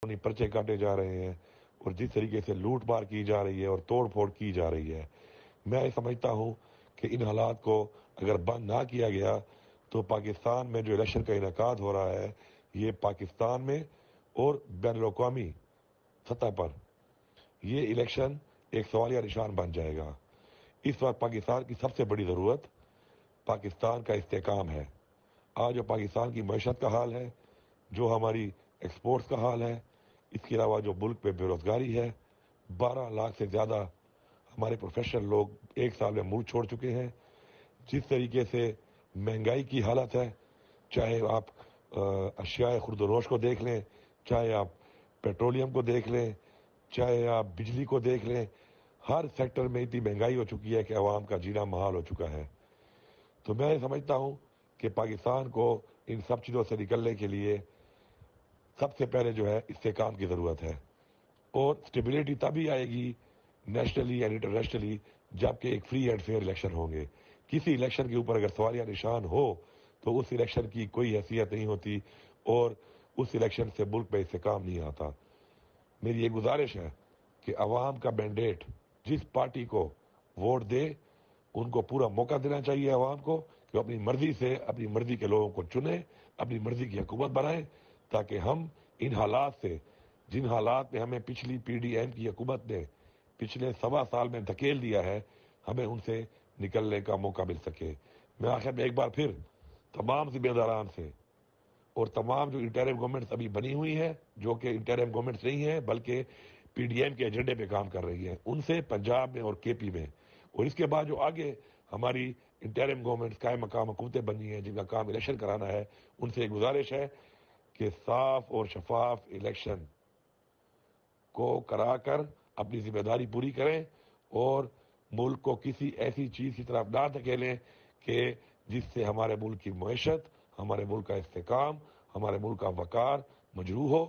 پرچے کاٹے جا رہے ہیں اور جس طریقے سے لوٹ مار کی جا رہی ہے اور توڑ پھوڑ کی جا رہی ہے، میں سمجھتا ہوں کہ ان حالات کو اگر بند نہ کیا گیا تو پاکستان میں جو الیکشن کا انعقاد ہو رہا ہے، یہ پاکستان میں اور بین الاقوامی سطح پر یہ الیکشن ایک سوالیہ نشان بن جائے گا۔ اس وقت پاکستان کی سب سے بڑی ضرورت پاکستان کا استحکام ہے۔ آج جو پاکستان کی معیشت کا حال ہے، جو ہماری ایکسپورٹس کا حال ہے، اس کے علاوہ جو ملک پہ بے روزگاری ہے، 12 لاکھ سے زیادہ ہمارے پروفیشنل لوگ ایک سال میں ملک چھوڑ چکے ہیں۔ جس طریقے سے مہنگائی کی حالت ہے، چاہے آپ اشیاء خرد و روش کو دیکھ لیں، چاہے آپ پیٹرولیم کو دیکھ لیں، چاہے آپ بجلی کو دیکھ لیں، ہر سیکٹر میں اتنی مہنگائی ہو چکی ہے کہ عوام کا جینا محال ہو چکا ہے۔ تو میں سمجھتا ہوں کہ پاکستان کو ان سب چیزوں سے نکلنے کے لیے سب سے پہلے جو ہے استحکام کی ضرورت ہے، اور اسٹیبلٹی تبھی آئے گی نیشنلی اینڈ انٹرنیشنلی جبکہ ایک فری اینڈ فیئر الیکشن ہوں گے۔ کسی الیکشن کے اوپر اگر سوالیہ نشان ہو تو اس الیکشن کی کوئی حیثیت نہیں ہوتی اور اس الیکشن سے ملک میں استحکام نہیں آتا۔ میری یہ گزارش ہے کہ عوام کا مینڈیٹ جس پارٹی کو ووٹ دے، ان کو پورا موقع دینا چاہیے عوام کو کہ اپنی مرضی سے اپنی مرضی کے لوگوں کو چنیں، اپنی مرضی کی حکومت بنائیں، تاکہ ہم ان حالات سے، جن حالات میں ہمیں پچھلی پی ڈی ایم کی حکومت نے پچھلے 1.25 سال میں دھکیل دیا ہے، ہمیں ان سے نکلنے کا موقع مل سکے۔ میں آخر میں ایک بار پھر تمام ذمہ داران سے اور تمام جو انٹرم گورنمنٹس ابھی بنی ہوئی ہیں، جو کہ انٹرم گورنمنٹس نہیں ہیں بلکہ پی ڈی ایم کے ایجنڈے پہ کام کر رہی ہیں، ان سے پنجاب میں اور کے پی میں، اور اس کے بعد جو آگے ہماری انٹرم گورنمنٹس قائم مقام حکومتیں بنی ہیں جن کا کام الیکشن کرانا ہے، ان سے ایک گزارش ہے کہ صاف اور شفاف الیکشن کو کرا کر اپنی ذمہ داری پوری کریں اور ملک کو کسی ایسی چیز کی طرف نہ دھکیلیں کہ جس سے ہمارے ملک کی معیشت، ہمارے ملک کا استحکام، ہمارے ملک کا وقار مجروح ہو۔